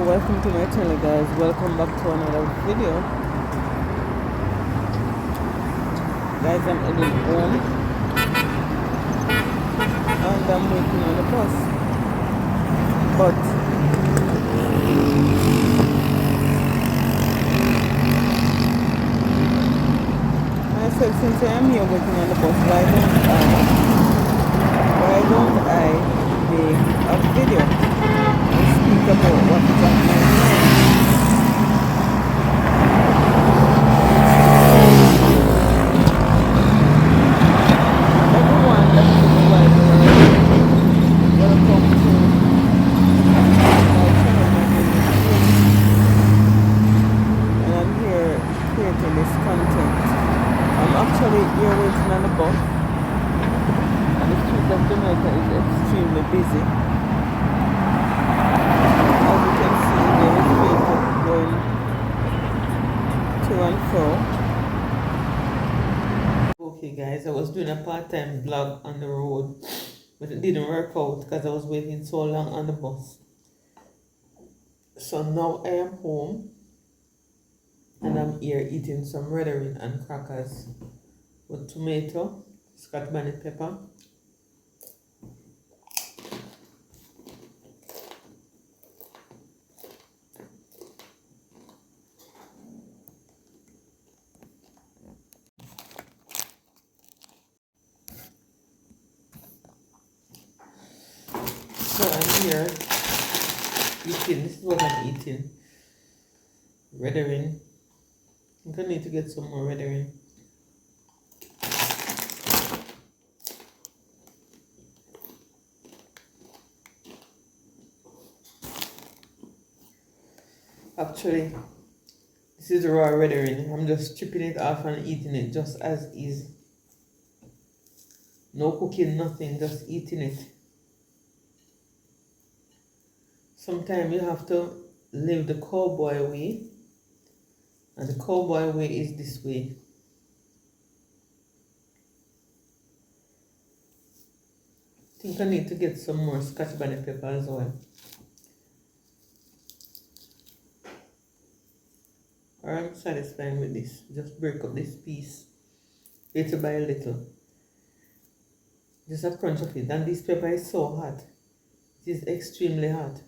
welcome to my channel, guys. Welcome back to another video. Guys, I'm heading home and I'm waiting on the bus. But I said, since I am here waiting on the bus, why don't I make a video and speak about what is on my mind? Everyone that is in the wide world, welcome to my channel. My name is Jim, and I'm here creating this content. I'm actually here waiting on the bus, and the streets of Jamaica is extremely busy. As you can see, there is people going to and fro. Okay guys, I was doing a part-time vlog on the road, but it didn't work out because I was waiting so long on the bus. So now I am home and I'm here eating some Redherring and crackers with tomato, scotch bonnet pepper, so I'm here eating. This is what I'm eating. Redherring. I'm gonna need to get some more Redherring. Actually, this is raw Redherring. I'm just stripping it off and eating it just as is. No cooking, nothing, just eating it. Sometimes you have to live the cowboy way, and the cowboy way is this way. I think I need to get some more scotch bonnet pepper as well. Or I'm satisfied with this. Just break up this piece little by little. Just a crunch of it. And this pepper is so hot. It is extremely hot.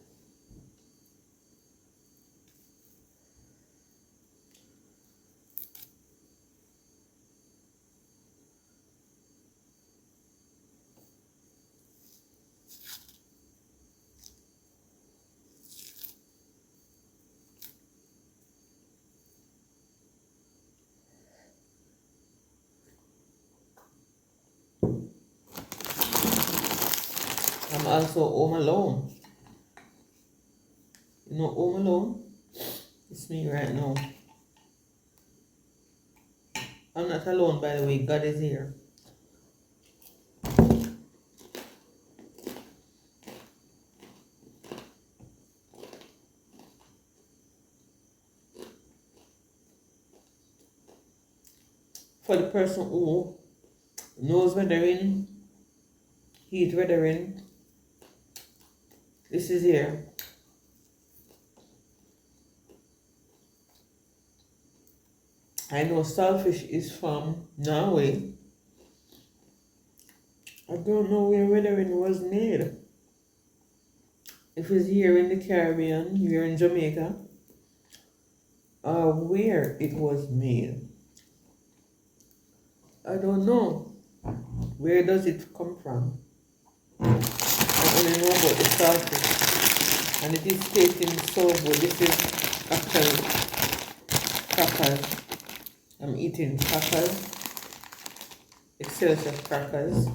I'm also home alone. You know, home alone? It's me right now. I'm not alone, by the way. God is here. For the person who knows Redherring, eat Redherring, this is here. I know saltfish is from Norway. I don't know where Redherring was made. If it's here in the Caribbean, here in Jamaica, or where it was made. I don't know. Where does it come from? I only know about the saltfish. And it is tasting so good. This is actually crackers. I'm eating crackers. Excelsior crackers.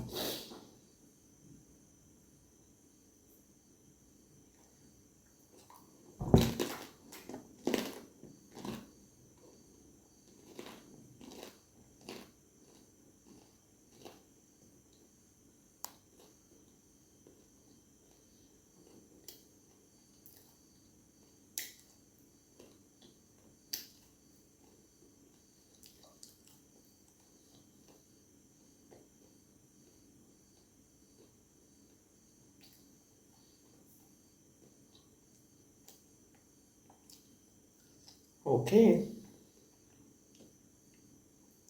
Okay,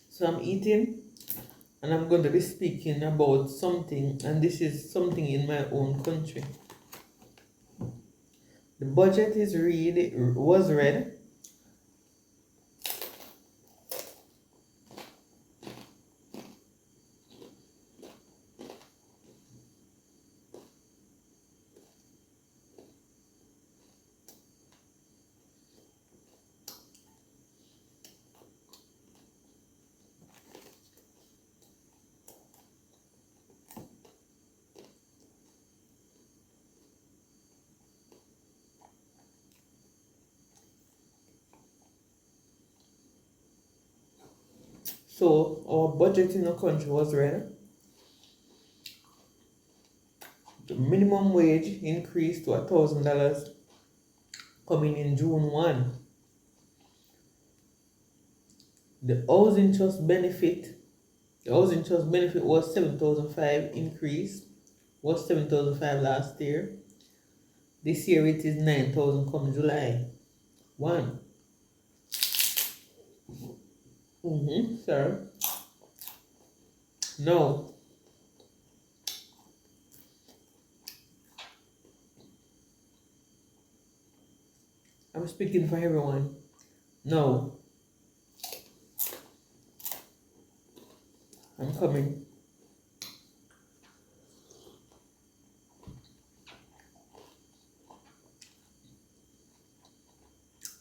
so I'm eating and I'm going to be speaking about something, and this is something in my own country. The budget was read. So our budget in the country was read. The minimum wage increased to $1,000 coming in June 1. The housing trust benefit was 7,005 increase, was 7,005 last year. This year it is 9,000 come July 1. Sir. No. I'm speaking for everyone. No. I'm coming.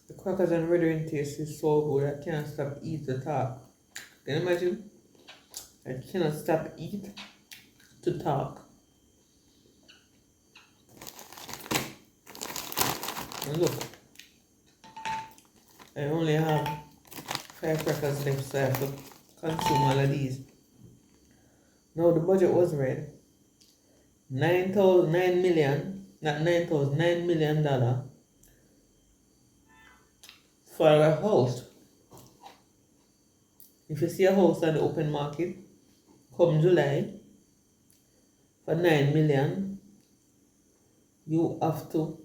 The crackers and Redherring taste is so good I can't stop eat to talk. Can you imagine? I cannot stop eat to talk. And look, I only have 5 crackers left, so I have to consume all of these. No, the budget was read. 9 million, not 9,000, $9 million for a house. If you see a house on the open market, come July, for 9 million, you have to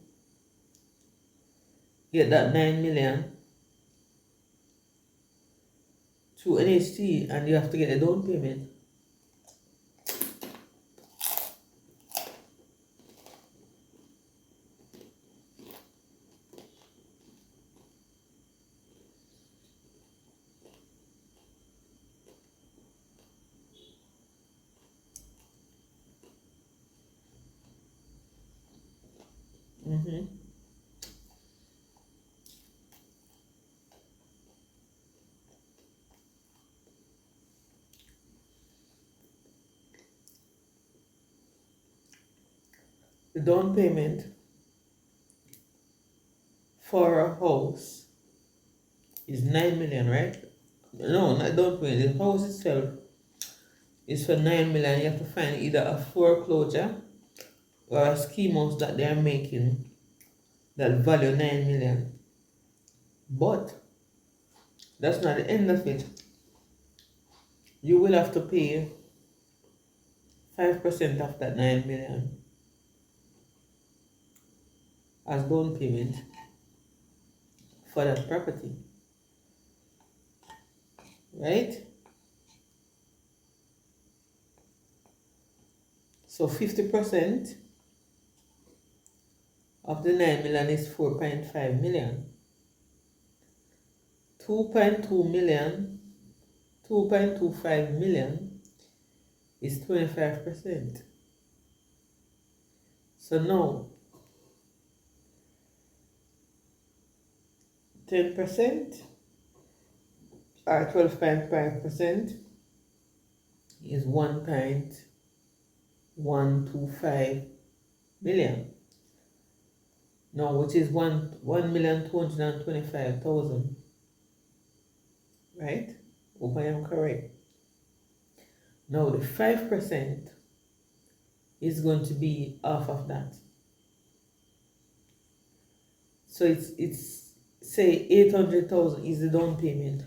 get that 9 million through NHT, and you have to get a down payment. The down payment for a house is 9 million, right? No, not down payment. The house itself is for 9 million. You have to find either a foreclosure or a scheme house that they are making that value 9 million. But that's not the end of it. You will have to pay 5% of that 9 million as down payment for that property. Right? So 50% of the 9 million is 4.5 million. 2.2 million, 2.25 million is 25%. So now 10% or 12.5% is 1.125 million. No, which is 1,225,000. Right? Hope I am correct. Now the 5% is going to be off of that. So it's say 800,000 is the down payment.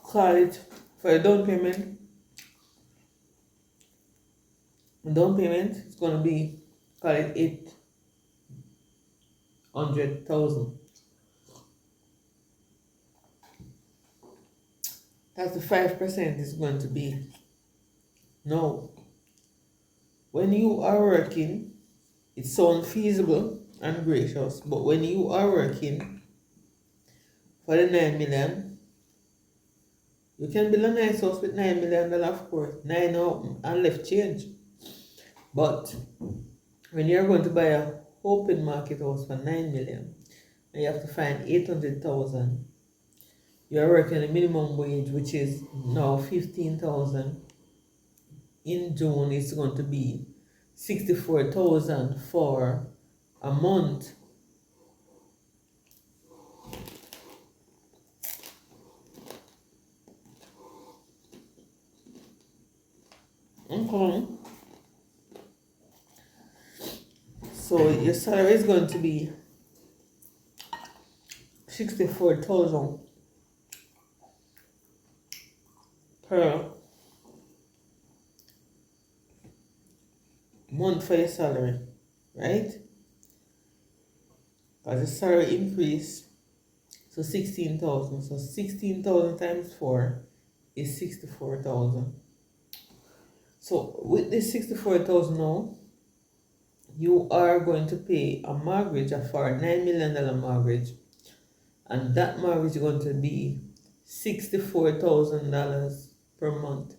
call it for a down payment. The down payment is going to be, call it 800,000. That's the 5% is going to be. Now, when you are working, it sounds feasible and gracious, but when you are working for the 9 million, you can build a nice house with $9 million, of course, 9 out and left change. But when you're going to buy a open market house for 9 million, and you have to find 800,000, you're working a minimum wage, which is now 15,000. In June, it's going to be 64,000 for a month. Okay. So your salary is going to be 64,000 per month for your salary, right? Because the salary increase, so 16,000. So 16,000 times 4 is 64,000. So with this 64,000 now, you are going to pay a mortgage for a $9 million mortgage, and that mortgage is going to be $64,000 per month.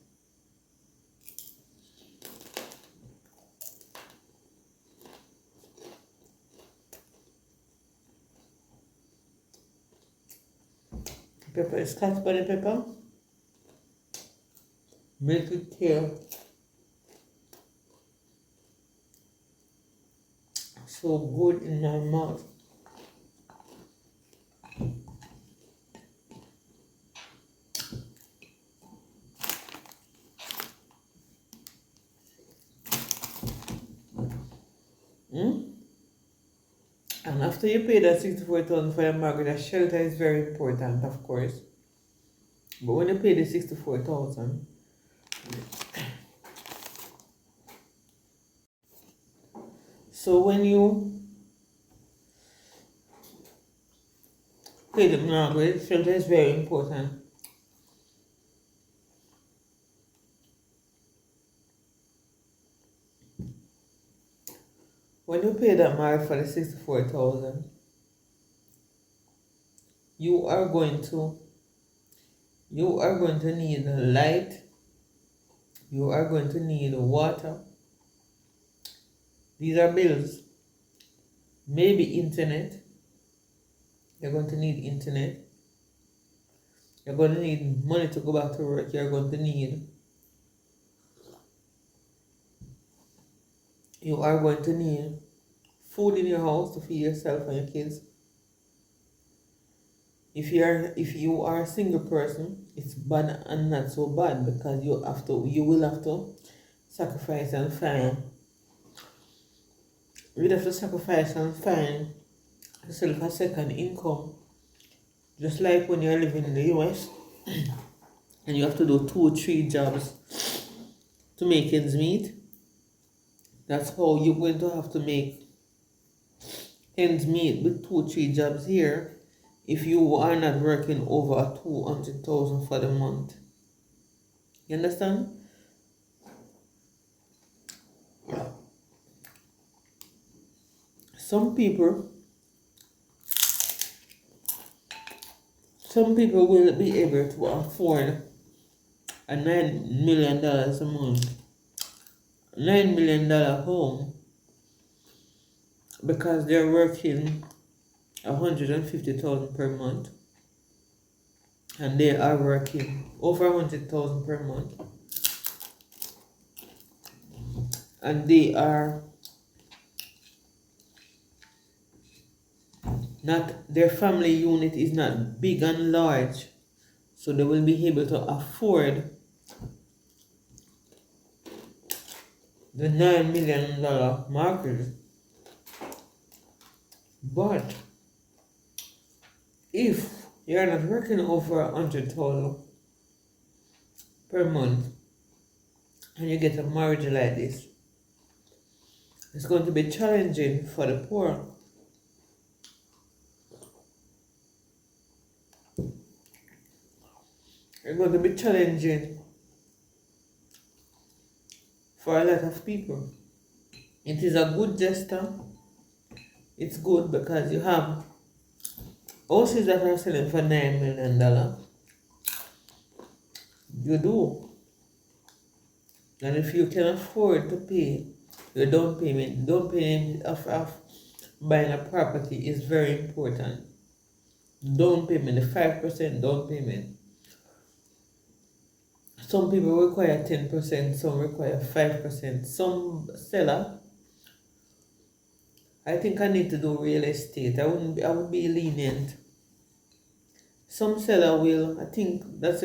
Pepper is cut by the pepper. Make it clear. So good in my mouth. And after you pay that 64,000 for your mortgage, the shelter is very important, of course. But when you pay the 64,000, so when you pay the mortgage, shelter is very important. When you pay that mortgage for the 64,000, you are going to need light, you are going to need water. These are bills. Maybe internet. You're going to need internet. You're going to need money to go back to work. You are going to need food in your house to feed yourself and your kids. If you are a single person, it's bad and not so bad, because you will have to sacrifice and find. You'd have to sacrifice and find yourself a second income. Just like when you're living in the US and you have to do 2-3 jobs to make ends meet. That's how you're going to have to make ends meet with 2-3 jobs here if you are not working over 200,000 for the month. You understand? Some people will be able to afford a $9 million a month, $9 million home, because they're working 150,000 per month, and they are working over 100,000 per month, and they are not, their family unit is not big and large, so they will be able to afford the $9 million mortgage. But if you're not working over 100,000, per month and you get a marriage like this, it's going to be challenging for the poor. It's going to be challenging for a lot of people. It is a good gesture. It's good because you have houses that are selling for $9 million. You do. And if you can afford to pay your down payment of buying a property is very important. Down payment, the 5% down payment. Some people require 10%, some require 5%. Some seller, I think I need to do real estate. I would be lenient. Some seller will, I think that's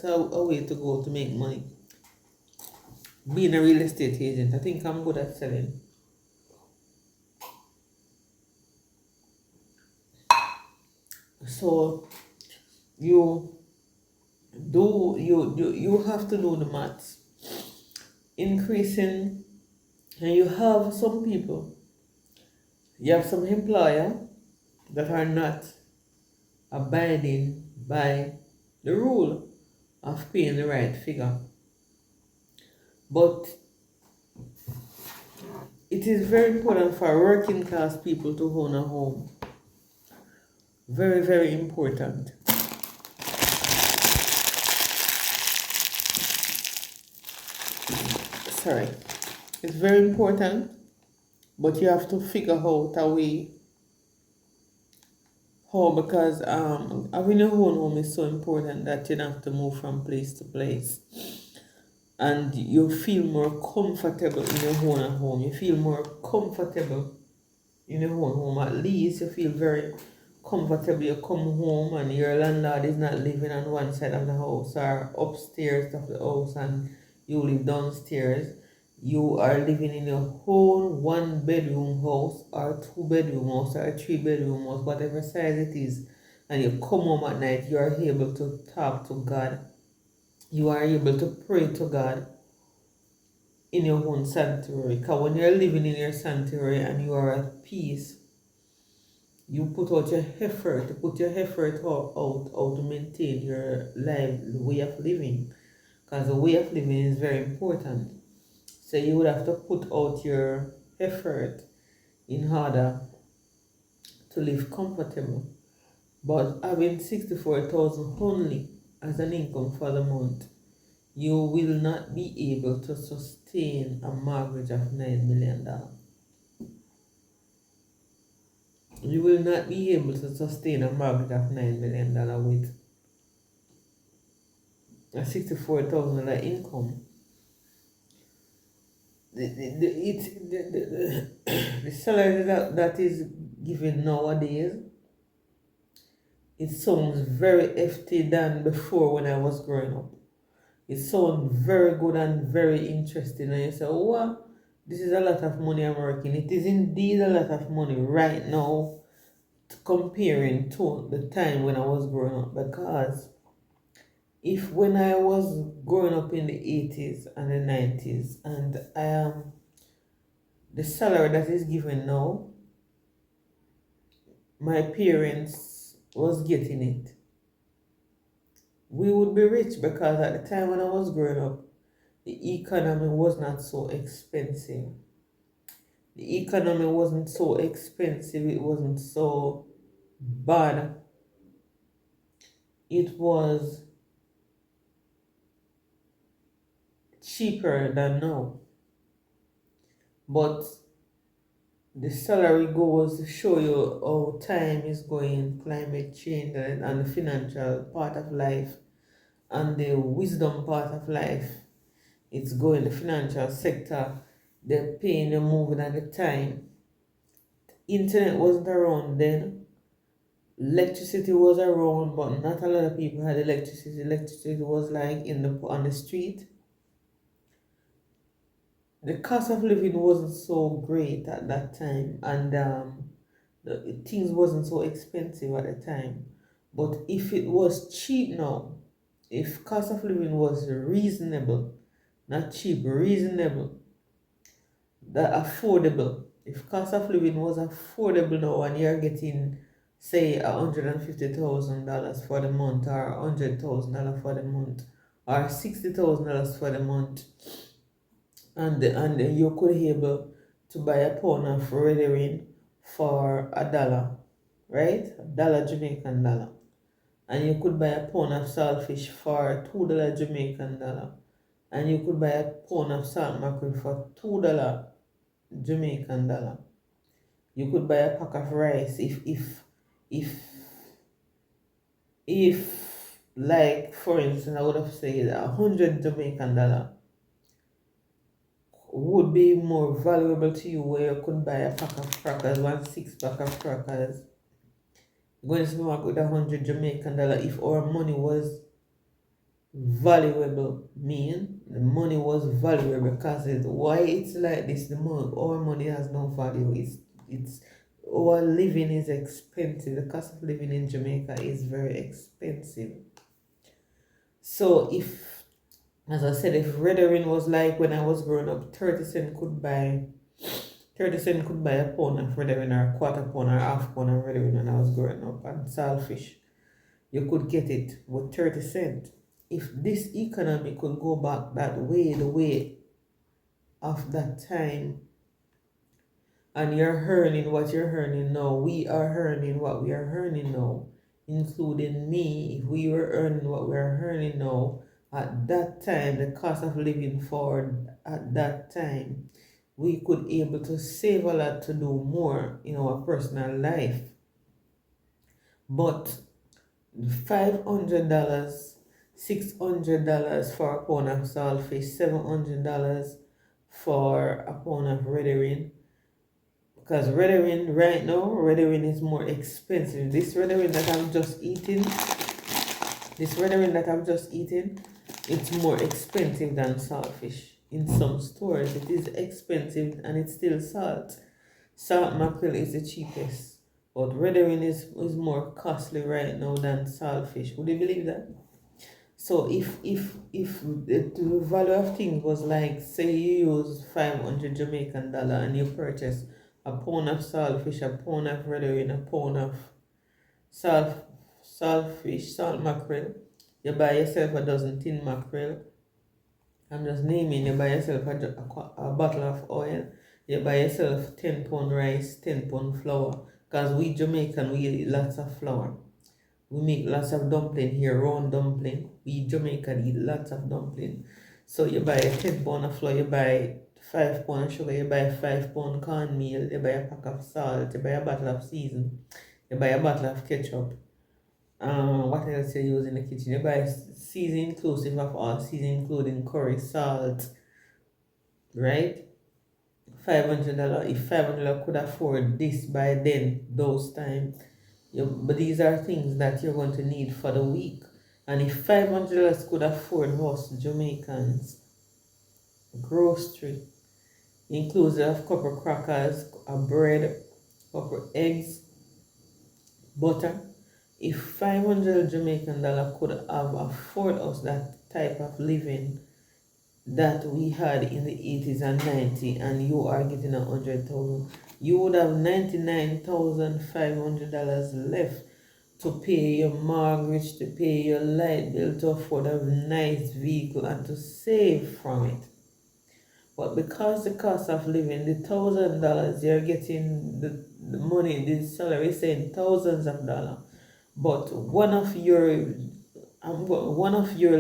a way to go to make money. Being a real estate agent, I think I'm good at selling. So you have to do the maths. Increasing, and you have some people, you have some employer that are not abiding by the rule of paying the right figure. But it is very important for working class people to own a home. Very, very important. Sorry. It's very important, but you have to figure out a way how, because having your own home is so important that you don't have to move from place to place. And you feel more comfortable in your own home. You feel more comfortable in your own home. At least you feel very comfortable. You come home and your landlord is not living on one side of the house or upstairs of the house and you live downstairs. You are living in your own 1-bedroom house or 2-bedroom house or 3-bedroom house, whatever size it is, and you come home at night. You are able to talk to God. You are able to pray to God in your own sanctuary. Because when you're living in your sanctuary and you are at peace, you put out your effort, out to maintain your life, way of living. Because the way of living is very important. So you would have to put out your effort in order to live comfortable. But having 64,000 only as an income for the month, you will not be able to sustain a mortgage of $9 million. You will not be able to sustain a mortgage of $9 million with a $64,000 income. The salary that is given nowadays, it sounds very hefty than before when I was growing up. It sounds very good and very interesting. And you say, oh, wow, this is a lot of money I'm working. It is indeed a lot of money right now comparing to the time when I was growing up. Because if when I was growing up in the 80s and the 90s and the salary that is given now, my parents was getting it, we would be rich, because at the time when I was growing up, the economy was not so expensive. The economy wasn't so expensive, it wasn't so bad. It was cheaper than now. But the salary goes to show you how time is going, climate change, and the financial part of life, and the wisdom part of life. It's going, the financial sector, they're paying, they're moving at the time. Internet wasn't around then. Electricity was around, but not a lot of people had electricity. Electricity was like on the street. The cost of living wasn't so great at that time, and things wasn't so expensive at the time. But if it was cheap now, if cost of living was reasonable, not cheap, reasonable, that affordable. If cost of living was affordable now and you're getting say $150,000 for the month or $100,000 for the month or $60,000 for the month, and you could able to buy a pound of Redherring for $1, right? $1 Jamaican dollar. And you could buy a pound of saltfish for $2 Jamaican dollar. And you could buy a pound of salt mackerel for $2 Jamaican dollar. You could buy a pack of rice if if like for instance I would have said 100 Jamaican dollar would be more valuable to you, where you could buy a pack of crackers, 1 6 pack of crackers. Going to supermarket with 100 Jamaican dollar. If our money was valuable, mean the money was valuable, because why it's like this, the money, our money has no value. It's our living is expensive. The cost of living in Jamaica is very expensive. So if, as I said, if Redherring was like when I was growing up, 30 cent could buy a pound of Redherring or a quarter pound or half pound of Redherring when I was growing up, and saltfish. You could get it with 30 cents. If this economy could go back that way, the way of that time, and you're earning what you're earning now, we are earning what we are earning now, including me, if we were earning what we are earning now, at that time, the cost of living for at that time, we could able to save a lot to do more in our personal life. But $500, $600 for a pound of saltfish, $700 for a pound of Redherring. Because Redherring right now, Redherring is more expensive. This Redherring that I'm just eating, it's more expensive than saltfish. In some stores, it is expensive and it's still salt. Salt mackerel is the cheapest, but Redherring is more costly right now than saltfish. Would you believe that? So if the value of things was like, say you use 500 Jamaican dollar and you purchase a pound of saltfish, a pound of Redherring, a pound of saltfish, salt mackerel, you buy yourself a dozen tin mackerel. I'm just naming. You buy yourself a bottle of oil. You buy yourself 10 pound rice, 10 pound flour. Because we Jamaican, we eat lots of flour. We make lots of dumpling here, round dumpling. We Jamaican eat lots of dumpling. So you buy 10 pound of flour, you buy 5 pound of sugar, you buy 5 pound cornmeal, you buy a pack of salt, you buy a bottle of season, you buy a bottle of ketchup. What else you use in the kitchen? You buy season inclusive of all season, including curry, salt, right? $500. If $500 could afford this by then, those times, but these are things that you're going to need for the week. And if $500 could afford us Jamaicans grocery, inclusive of couple crackers, a bread, couple eggs, butter. If 500 Jamaican dollar could have afford us that type of living that we had in the 80s and 90s, and you are getting 100,000, you would have $99,500 left to pay your mortgage, to pay your light bill, to afford a nice vehicle, and to save from it. But because the cost of living, the $1,000 you're getting, the money, the salary is saying thousands of dollars, but one of your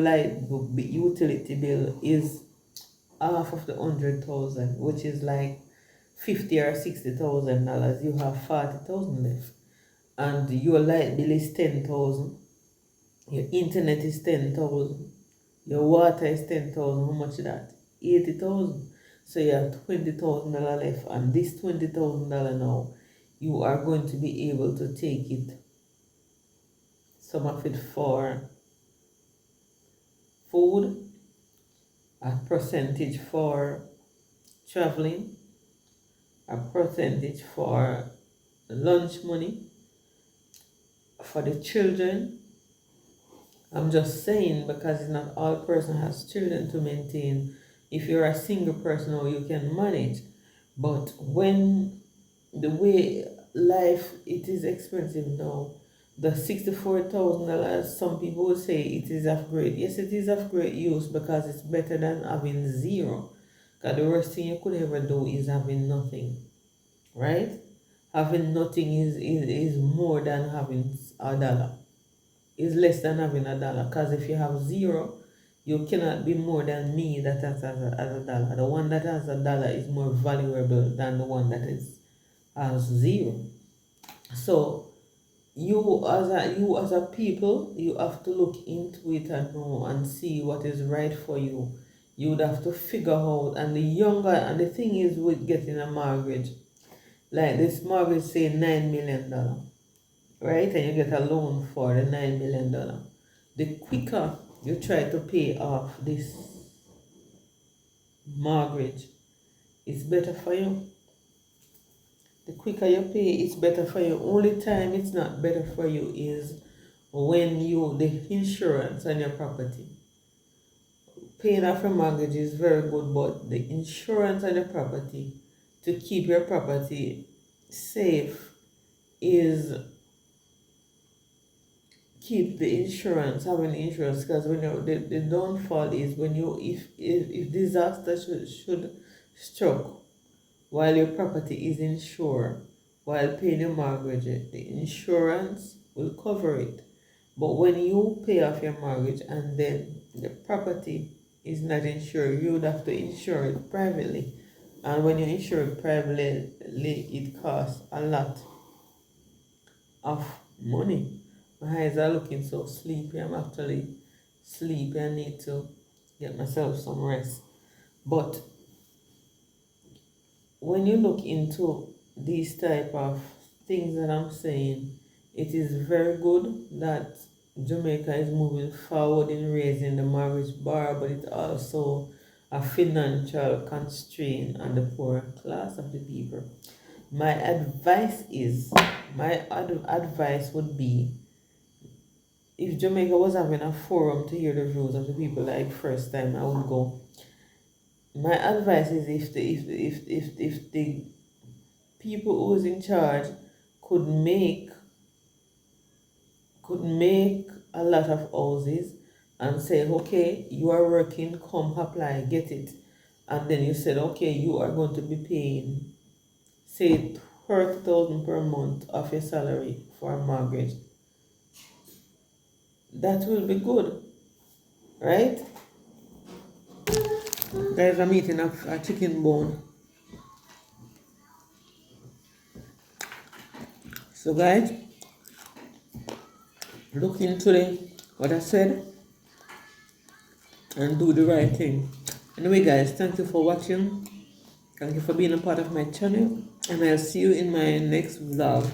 light utility bill is half of the 100,000, which is like $50,000 or $60,000. You have 40,000 left, and your light bill is 10,000. Your internet is 10,000. Your water is 10,000. How much is that? 80,000. So you have $20,000 left, and this $20,000 now, you are going to be able to take it, some of it for food, a percentage for traveling, a percentage for lunch money, for the children, I'm just saying because it's not all person has children to maintain. If you're a single person or you can manage, but when the way life it is expensive now, the $64,000 some people will say it is of great. Yes, it is of great use because it's better than having zero. Because the worst thing you could ever do is having nothing, right? Having nothing is more than having a dollar, is less than having a dollar. Because if you have zero, you cannot be more than me that has a dollar. The one that has a dollar is more valuable than the one that has zero. So you as a people, you have to look into it and know and see what is right for you. You would have to figure out, and the younger, and the thing is with getting a mortgage, like this mortgage say $9 million, right? And you get a loan for the $9 million. The quicker you try to pay off this mortgage, it's better for you. The quicker you pay, it's better for you. Only time it's not better for you is when the insurance on your property. Paying off your mortgage is very good, but the insurance on your property to keep your property safe is keep the insurance, having insurance, because when the downfall is when you if disaster should struck while your property is insured, while paying your mortgage, the insurance will cover it. But when you pay off your mortgage and then the property is not insured, you would have to insure it privately. And when you insure it privately, it costs a lot of money. My eyes are looking so sleepy. I'm actually sleepy. I need to get myself some rest. But when you look into these type of things that I'm saying, it is very good that Jamaica is moving forward in raising the marriage bar, but it's also a financial constraint on the poor class of the people. My advice is, advice would be, if Jamaica was having a forum to hear the views of the people like first time, I would go. My advice is if the people who's in charge could make a lot of houses and say, okay, you are working, come apply, get it. And then you said, okay, you are going to be paying, say, 30,000 per month of your salary for a mortgage. That will be good, right? Guys, I'm eating a chicken bone. So guys, look into what I said and do the right thing. Anyway guys, thank you for watching. Thank you for being a part of my channel. And I'll see you in my next vlog.